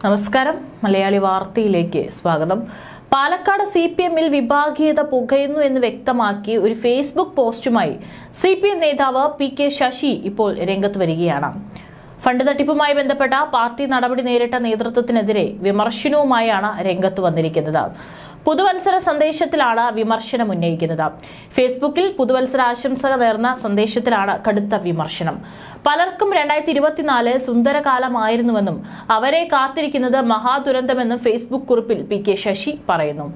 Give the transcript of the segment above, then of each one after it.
നമസ്കാരം. മലയാളി വാർത്തയിലേക്ക് സ്വാഗതം. പാലക്കാട് CPM-ൽ വിഭാഗീയത പുകയുന്നു എന്ന് വ്യക്തമാക്കി ഒരു ഫേസ്ബുക്ക് പോസ്റ്റുമായി CPM നേതാവ് PK ശശി ഇപ്പോൾ രംഗത്ത് വരികയാണ്. ഫണ്ട് തട്ടിപ്പുമായി ബന്ധപ്പെട്ട പാർട്ടി നടപടി നേരിട്ട നേതൃത്വത്തിനെതിരെ വിമർശനവുമായാണ് രംഗത്ത് വന്നിരിക്കുന്നത്. പുതുവത്സര സന്ദേശത്തിലാണ് വിമർശനം ഉന്നയിക്കുന്നത്. ഫേസ്ബുക്കിൽ പുതുവത്സര ആശംസ നേർന്ന സന്ദേശത്തിലാണ് കടുത്ത വിമർശനം. പലർക്കും 2024 സുന്ദരകാലമായിരുന്നുവെന്നും അവരെ കാത്തിരിക്കുന്നത് മഹാദുരന്തമെന്നും ഫേസ്ബുക്ക് കുറിപ്പിൽ PK ശശി പറയുന്നു.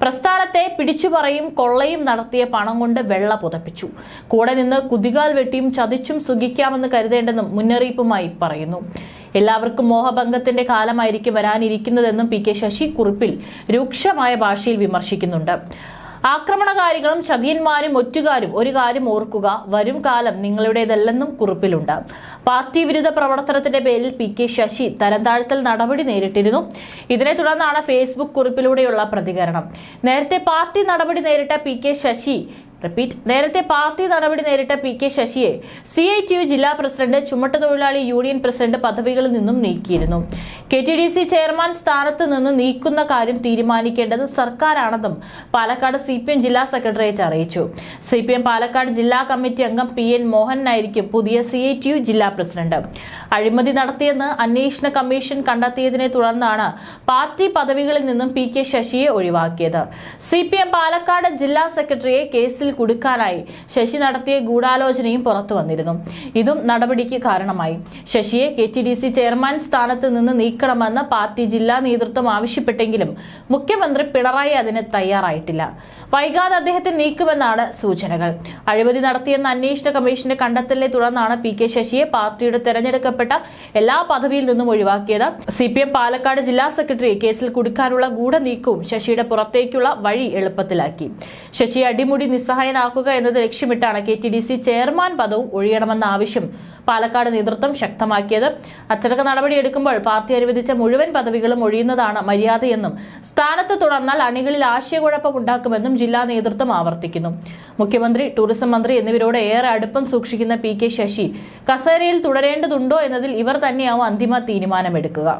പ്രസ്ഥാനത്തെ പിടിച്ചുപറിയും കൊള്ളയും നടത്തിയ പണം കൊണ്ട് വെള്ള പുതപ്പിച്ചു. കൂടെ നിന്ന് കുതികാൽ വെട്ടിയും ചതിച്ചും സുഖിക്കാമെന്ന് കരുതേണ്ടെന്നും മുന്നറിയിപ്പുമായി പറയുന്നു. എല്ലാവർക്കും മോഹഭംഗത്തിന്റെ കാലമായിരിക്കും വരാനിരിക്കുന്നതെന്നും PK ശശി കുറിപ്പിൽ രൂക്ഷമായ ഭാഷയിൽ വിമർശിക്കുന്നുണ്ട്. ആക്രമണകാരികളും ചതിയന്മാരും ഒറ്റുകാരും ഒരു കാര്യം ഓർക്കുക, വരും കാലം നിങ്ങളുടേതല്ലെന്നും കുറിപ്പിലുണ്ട്. പാർട്ടി വിരുദ്ധ പ്രവർത്തനത്തിന്റെ പേരിൽ PK ശശി തരംതാഴ്ത്തൽ നടപടി നേരിട്ടിരുന്നു. ഇതിനെ തുടർന്നാണ് ഫേസ്ബുക്ക് കുറിപ്പിലൂടെയുള്ള പ്രതികരണം. നേരത്തെ പാർട്ടി നടപടി നേരിട്ട PK ശശിയെ CITU ജില്ലാ പ്രസിഡന്റ്, ചുമട്ടുതൊഴിലാളി യൂണിയൻ പ്രസിഡന്റ് പദവികളിൽ നിന്നും നീക്കിയിരുന്നു. KTDC ചെയർമാൻ സ്ഥാനത്ത് നിന്ന് നീക്കുന്ന കാര്യം തീരുമാനിക്കേണ്ടത് സർക്കാരാണെന്നും പാലക്കാട് CPM ജില്ലാ സെക്രട്ടേറിയറ്റ് അറിയിച്ചു. CPM പാലക്കാട് ജില്ലാ കമ്മിറ്റി അംഗം PN മോഹനായിരിക്കും പുതിയ CITU ജില്ലാ പ്രസിഡന്റ്. അഴിമതി നടത്തിയെന്ന് അന്വേഷണ കമ്മീഷൻ കണ്ടെത്തിയതിനെ തുടർന്നാണ് പാർട്ടി പദവികളിൽ നിന്നും PK ശശിയെ ഒഴിവാക്കിയത്. CPM പാലക്കാട് ജില്ലാ സെക്രട്ടറിയെ കേസിൽ കുടുക്കാനായി ശശി നടത്തിയ ഗൂഢാലോചനയും പുറത്തു വന്നിരുന്നു. ഇതും നടപടിക്ക് കാരണമായി. ശശിയെ KTDC ചെയർമാൻ സ്ഥാനത്ത് നിന്ന് നീക്കണമെന്ന് പാർട്ടി ജില്ലാ നേതൃത്വം ആവശ്യപ്പെട്ടെങ്കിലും മുഖ്യമന്ത്രി പിണറായി അതിന് തയ്യാറായിട്ടില്ല. വൈകാതെ അദ്ദേഹത്തെ നീക്കുമെന്നാണ് സൂചനകൾ. അഴിമതി നടത്തിയെന്ന അന്വേഷണ കമ്മീഷന്റെ കണ്ടെത്തലിനെ തുടർന്നാണ് PK ശശിയെ പാർട്ടിയുടെ തെരഞ്ഞെടുക്കപ്പെട്ട എല്ലാ പദവിയിൽ നിന്നും ഒഴിവാക്കിയത്. CPM പാലക്കാട് ജില്ലാ സെക്രട്ടറി കേസിൽ കുടുക്കാനുള്ള ഗൂഢനീക്കവും ശശിയുടെ പുറത്തേക്കുള്ള വഴി എളുപ്പത്തിലാക്കി. ശശിയെ അടിമുടി നിസ്സഹായനാക്കുക എന്നത് ലക്ഷ്യമിട്ടാണ് KTDC ചെയർമാൻ പദവും ഒഴിയണമെന്ന ആവശ്യം പാലക്കാട് നേതൃത്വം ശക്തമാക്കിയത്. അച്ചടക്ക നടപടി എടുക്കുമ്പോൾ പാർട്ടി അനുവദിച്ച മുഴുവൻ പദവികളും ഒഴിയുന്നതാണ് മര്യാദയെന്നും സ്ഥാനത്ത് തുടർന്നാൽ അണികളിൽ ആശയക്കുഴപ്പം ഉണ്ടാക്കുമെന്നും ജില്ലാ നേതൃത്വം ആവർത്തിക്കുന്നു. മുഖ്യമന്ത്രി, ടൂറിസം മന്ത്രി എന്നിവരോട് ഏറെ അടുപ്പം സൂക്ഷിക്കുന്ന PK ശശി കസേരയിൽ തുടരേണ്ടതുണ്ടോ എന്നതിൽ ഇവർ തന്നെയാവും അന്തിമ തീരുമാനമെടുക്കുക.